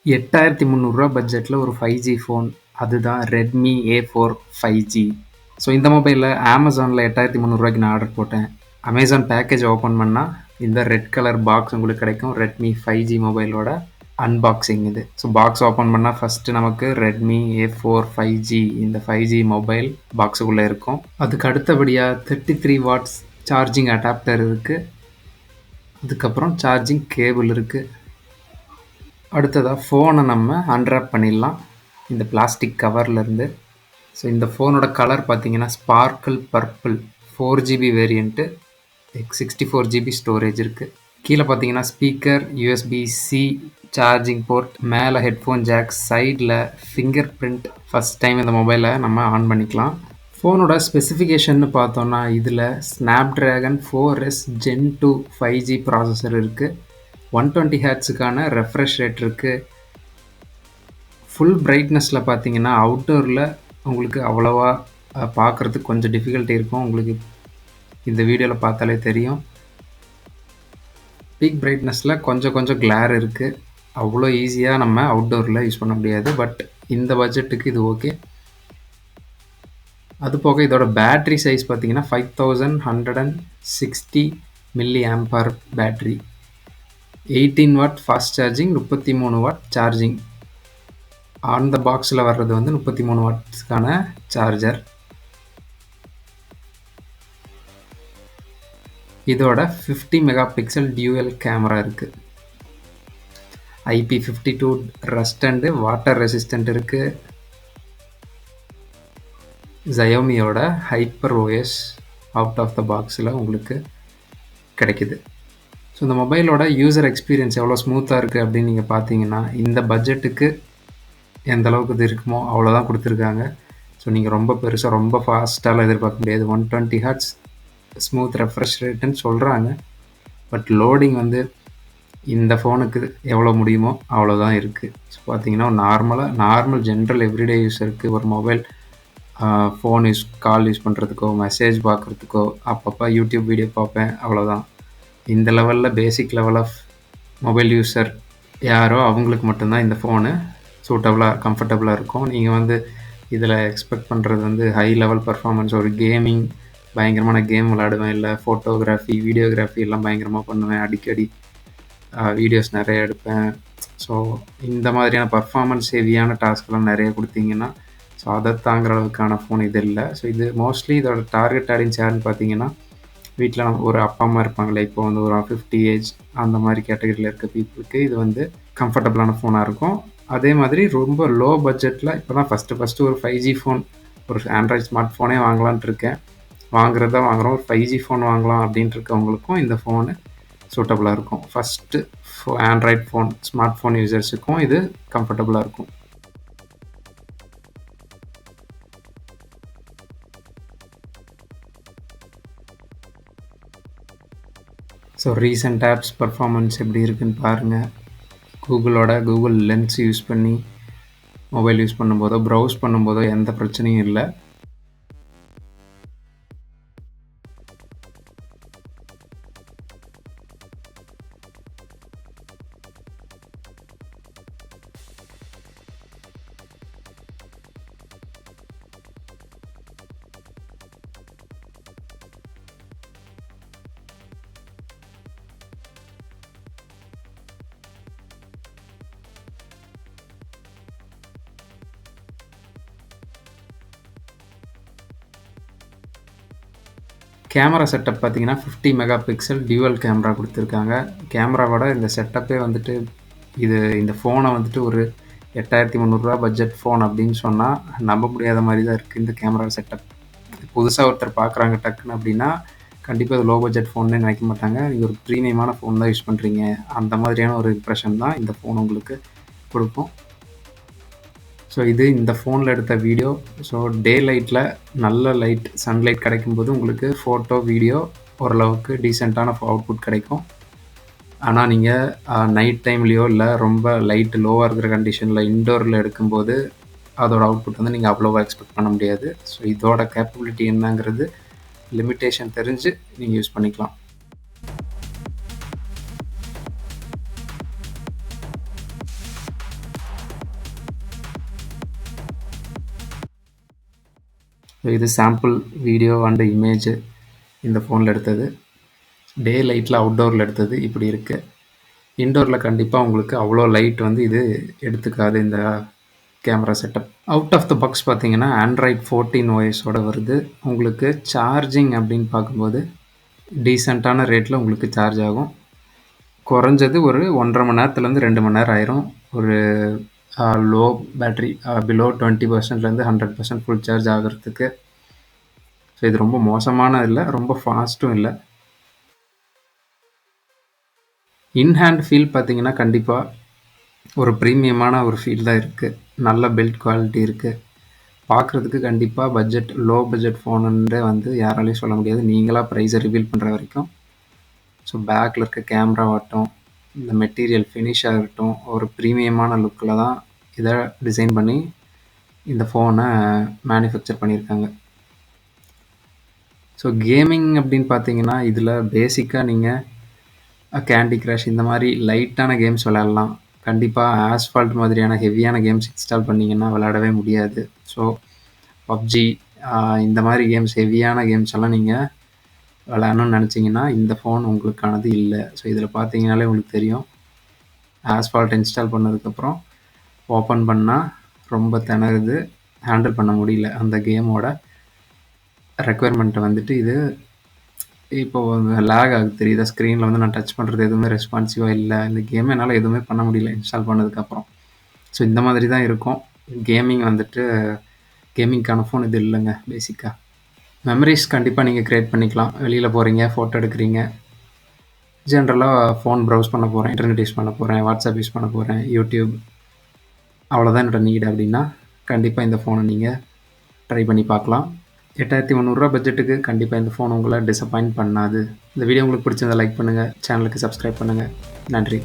ரூ. 8300 பட்ஜெட்ல ஒரு 5G ஃபோன். அதுதான் Redmi A4 5G. ஸோ இந்த மொபைல Amazonல ரூ. 8300க்கு நான் ஆர்டர் போட்டேன். Amazon பேக்கேஜ் ஓப்பன் பண்ணா, இந்த ரெட் கலர் பாக்ஸ் உங்களுக்கு கிடைக்கும். Redmi 5G மொபைலோட அன்பாக்சிங் இது. ஸோ பாக்ஸ் ஓப்பன் பண்ணா ஃபர்ஸ்ட் நமக்கு Redmi A4 5G இந்த 5G மொபைல் பாக்ஸுக்குள்ள இருக்கும். அதுக்கு அடுத்தபடியா 33 வாட்ஸ் சார்ஜிங் அடாப்டர் இருக்கு. அதுக்கப்புறம் சார்ஜிங் கேபிள் இருக்கு. அடுத்ததா ஃபோனை நம்ம அன்ராப் பண்ணிடலாம் இந்த பிளாஸ்டிக் கவர்லேருந்து. ஸோ இந்த ஃபோனோட கலர் பார்த்தீங்கன்னா sparkle purple 4GB variant 64GB storage இருக்குது. கீழே பார்த்தீங்கன்னா ஸ்பீக்கர், USB-C சார்ஜிங் போர்ட், மேலே ஹெட்ஃபோன் ஜாக், சைடில் ஃபிங்கர் பிரிண்ட். ஃபஸ்ட் டைம் இந்த மொபைலை நம்ம ஆன் பண்ணிக்கலாம். ஃபோனோட ஸ்பெசிஃபிகேஷன்னு பார்த்தோன்னா இதில் Snapdragon 4S Gen 2 5G processor இருக்குது. 120 ஹெர்ட்ஸுக்கான ரெஃப்ரெஷ் ரேட் இருக்குது. ஃபுல் பிரைட்னஸில் பார்த்தீங்கன்னா அவுட்டோரில் உங்களுக்கு அவ்வளோவா பார்க்குறதுக்கு கொஞ்சம் டிஃபிகல்ட்டி இருக்கும். உங்களுக்கு இந்த வீடியோவில் பார்த்தாலே தெரியும். பீக் பிரைட்னஸில் கொஞ்சம் கிளார் இருக்குது. அவ்வளோ ஈஸியாக நம்ம அவுட்டோரில் யூஸ் பண்ண முடியாது. பட் இந்த பட்ஜெட்டுக்கு இது ஓகே. அது போக இதோட பேட்ரி சைஸ் பார்த்தீங்கன்னா 5160 milli Amber battery, 18 watt fast charging, 33 watt charging. அந்த பாக்ஸில் வர்றது வந்து 33 வாட்ஸ்க்கான சார்ஜர். இதோட 50 மெகா பிக்சல் டியூவல் கேமரா இருக்குது. IP52 rust and water resistant இருக்குது. Xiaomiயோட hyper OS out of the பாக்ஸில் உங்களுக்கு கிடைக்குது. ஸோ இந்த மொபைலோட யூசர் எக்ஸ்பீரியன்ஸ் எவ்வளோ ஸ்மூத்தாக இருக்குது அப்படின்னு நீங்கள் பார்த்தீங்கன்னா இந்த பட்ஜெட்டுக்கு எந்த அளவுக்கு இது இருக்குமோ அவ்வளோதான் கொடுத்துருக்காங்க. ஸோ நீங்கள் ரொம்ப பெருசாக ரொம்ப ஃபாஸ்ட்டாலாம் எதிர்பார்க்க முடியாது. 120 ஹெர்ட்ஸ் ஸ்மூத் ரெஃப்ரெஷ் ரேட்டுன்னு சொல்கிறாங்க. பட் லோடிங் வந்து இந்த ஃபோனுக்கு எவ்வளோ முடியுமோ அவ்வளோதான் இருக்குது. ஸோ பார்த்தீங்கன்னா நார்மல் ஜென்ரல் எவ்ரிடே யூஸருக்கு ஒரு மொபைல் ஃபோன் கால் யூஸ் பண்ணுறதுக்கோ, மெசேஜ் பார்க்குறதுக்கோ, அப்பப்போ யூடியூப் வீடியோ பார்ப்பேன், அவ்வளோதான். இந்த லெவலில் basic level of mobile user யாரோ அவங்களுக்கு மட்டும்தான் இந்த ஃபோனு சூட்டபுளாக கம்ஃபர்டபுளாக இருக்கும். நீங்கள் வந்து இதில் எக்ஸ்பெக்ட் பண்ணுறது வந்து ஹை லெவல் பர்ஃபார்மன்ஸ், ஒரு கேமிங் பயங்கரமான கேம் விளாடுவேன், இல்லை ஃபோட்டோகிராஃபி வீடியோகிராஃபி எல்லாம் பயங்கரமாக பண்ணுவேன், அடிக்கடி வீடியோஸ் நிறைய எடுப்பேன். ஸோ இந்த மாதிரியான பர்ஃபார்மன்ஸ் ஹெவியான டாஸ்க்லாம் நிறைய கொடுத்தீங்கன்னா ஸோ அதை தாங்குற அளவுக்கான ஃபோன் இது இல்லை. ஸோ இது மோஸ்ட்லி இதோட டார்கெட் ஆடியன்ஸ் யாருன்னு பார்த்தீங்கன்னா வீட்டில் நம்ம ஒரு அப்பா அம்மா இருப்பாங்களே, இப்போ வந்து ஒரு 50 ஏஜ் அந்த மாதிரி கேட்டகரியில் இருக்க பீப்புளுக்கு இது வந்து கம்ஃபர்டபுளான ஃபோனாக இருக்கும். அதே மாதிரி ரொம்ப லோ பட்ஜெட்டில் இப்போ தான் ஃபஸ்ட்டு ஒரு 5G ஃபோன், ஒரு ஆண்ட்ராய்ட் ஸ்மார்ட் ஃபோனே வாங்கலான்ட்டு இருக்கேன். வாங்குறோம், ஒரு 5G ஃபோன் வாங்கலாம் அப்படின்ட்டு இருக்கவங்களுக்கும் இந்த ஃபோனு சூட்டபுளாக இருக்கும். First android phone smart phone யூசர்ஸுக்கும் இது கம்ஃபர்டபுளாக இருக்கும். ஸோ ரீசெண்ட் ஆப்ஸ் பர்ஃபார்மன்ஸ் எப்படி இருக்குன்னு பாருங்கள். கூகுள் லென்ஸ் யூஸ் பண்ணி மொபைல் யூஸ் பண்ணும்போதோ ப்ரௌஸ் பண்ணும்போதோ எந்த பிரச்சனையும் இல்லை. கேமரா செட்டப் பார்த்தீங்கன்னா 50 மெகா பிக்சல் டியூவல் கேமரா கொடுத்துருக்காங்க. கேமராவோட இந்த செட்டப்பே வந்துட்டு இந்த ஃபோனை வந்துட்டு ஒரு 8300 பட்ஜெட் ஃபோன் அப்படின்னு சொன்னால் நம்ப முடியாத மாதிரி தான் இருக்குது இந்த கேமரா செட்டப். புதுசாக ஒருத்தர் பார்க்குறாங்க டக்குன்னு அப்படின்னா கண்டிப்பாக இது லோ பட்ஜெட் ஃபோன்னே நினைக்க மாட்டாங்க. நீங்கள் ஒரு ப்ரீமியமான ஃபோன் தான் யூஸ் பண்ணுறீங்க அந்த மாதிரியான ஒரு இம்ப்ரெஷன் தான் இந்த ஃபோன் உங்களுக்கு கொடுக்கும். ஸோ இது இந்த ஃபோனில் எடுத்த வீடியோ. ஸோ டே லைட்டில் நல்ல சன்லைட் கிடைக்கும்போது உங்களுக்கு ஃபோட்டோ வீடியோ ஓரளவுக்கு டீசெண்டான அவுட்புட் கிடைக்கும். ஆனால் நீங்கள் நைட் டைம்லேயோ இல்லை ரொம்ப லைட்டு லோவாக இருக்கிற கண்டிஷனில் இன்டோரில் எடுக்கும்போது அதோட அவுட்புட் வந்து நீங்கள் அவ்வளோவா எக்ஸ்பெக்ட் பண்ண முடியாது. ஸோ இதோட கேப்பபிலிட்டி என்னங்கிறது லிமிட்டேஷன் தெரிஞ்சு நீங்கள் யூஸ் பண்ணிக்கலாம். ஸோ இது சாம்பிள் வீடியோ அண்ட் இமேஜ் இந்த ஃபோனில் எடுத்தது. டே லைட்டில் அவுட்டோரில் எடுத்தது இப்படி இருக்குது. இன்டோரில் கண்டிப்பாக உங்களுக்கு அவ்வளோ லைட் வந்து இது எடுத்துக்காது இந்த camera setup. Out of the box பார்த்தீங்கன்னா ஆண்ட்ராய்ட் 14 ஓஎஸோட வருது. உங்களுக்கு சார்ஜிங் அப்படின்னு பார்க்கும்போது டீசெண்டான ரேட்டில் உங்களுக்கு சார்ஜ் ஆகும். குறைஞ்சது ஒரு 1.5 மணி நேரத்துலேருந்து 2 மணி நேரம் ஆயிரும். ஒரு லோ பேட்டரி பிலோ 20%லேருந்து 100% ஃபுல் சார்ஜ் ஆகிறதுக்கு. ஸோ இது ரொம்ப மோசமான இல்லை, ரொம்ப ஃபாஸ்ட்டும் இல்லை. இன்ஹேண்ட் ஃபீல் பார்த்தீங்கன்னா கண்டிப்பாக ஒரு ப்ரீமியமான ஒரு ஃபீல் தான் இருக்குது. நல்ல பில்ட் குவாலிட்டி இருக்குது. பார்க்குறதுக்கு கண்டிப்பாக லோ பட்ஜெட் ஃபோனுன்றே வந்து யாராலையும் சொல்ல முடியாது, நீங்களாக ப்ரைஸை ரிவீல் பண்ணுற வரைக்கும். ஸோ பேக்கில் இருக்க கேமரா ஆகட்டும், இந்த மெட்டீரியல் ஃபினிஷ் ஆகட்டும், ஒரு ப்ரீமியமான லுக்கில் தான் இதை டிசைன் பண்ணி இந்த ஃபோனை மேனுஃபேக்சர் பண்ணியிருக்காங்க. ஸோ கேமிங் அப்படின்னு பார்த்தீங்கன்னா இதில் பேசிக்காக நீங்கள் கேண்டி கிரஷ் இந்த மாதிரி லைட்டான கேம்ஸ் விளையாடலாம். கண்டிப்பாக ஆஸ்ஃபால்ட் மாதிரியான ஹெவியான கேம்ஸ் இன்ஸ்டால் பண்ணிங்கன்னா விளையாடவே முடியாது. ஸோ பப்ஜி இந்த மாதிரி கேம்ஸ், ஹெவியான கேம்ஸ் எல்லாம் நீங்கள் விளையாடணும்னு நினச்சிங்கன்னா இந்த ஃபோன் உங்களுக்கானது இல்லை. ஸோ இதில் பார்த்தீங்கனாலே உங்களுக்கு தெரியும், ஆஸ்ஃபால்ட் இன்ஸ்டால் பண்ணதுக்கப்புறம் ஓப்பன் பண்ணால் ரொம்ப திணறுது, ஹேண்டில் பண்ண முடியல. அந்த கேமோட ரெக்குயர்மெண்ட்டை வந்துட்டு இது இப்போது லேக் ஆகுது தெரியுதா? ஸ்க்ரீனில் வந்து நான் டச் பண்ணுறது எதுவுமே ரெஸ்பான்சிவாக இல்லை. இந்த கேமை என்னால் எதுவுமே பண்ண முடியல இன்ஸ்டால் பண்ணதுக்கப்புறம். ஸோ இந்த மாதிரி தான் இருக்கும். கேமிங்க்கான ஃபோன் இது இல்லைங்க பேசிக்காக. மெமரிஸ் கண்டிப்பாக நீங்கள் க்ரியேட் பண்ணிக்கலாம். வெளியில் போகிறீங்க, ஃபோட்டோ எடுக்கிறீங்க, ஜென்ரலாக ஃபோன் ப்ரௌஸ் பண்ண போகிறேன், இன்டர்நெட் யூஸ் பண்ண போகிறேன், வாட்ஸ்அப் யூஸ் பண்ண போகிறேன், யூடியூப், அவ்வளோதான் என்னோடய நீட் அப்படின்னா கண்டிப்பாக இந்த ஃபோனை நீங்கள் ட்ரை பண்ணி பார்க்கலாம். 8,300 பட்ஜெட்டுக்கு கண்டிப்பாக இந்த ஃபோன் உங்களை டிசப்பாயிண்ட் பண்ணாது. இந்த வீடியோ உங்களுக்கு பிடிச்சிருந்தா லைக் பண்ணுங்கள், சேனலுக்கு சப்ஸ்கிரைப் பண்ணுங்கள். நன்றி.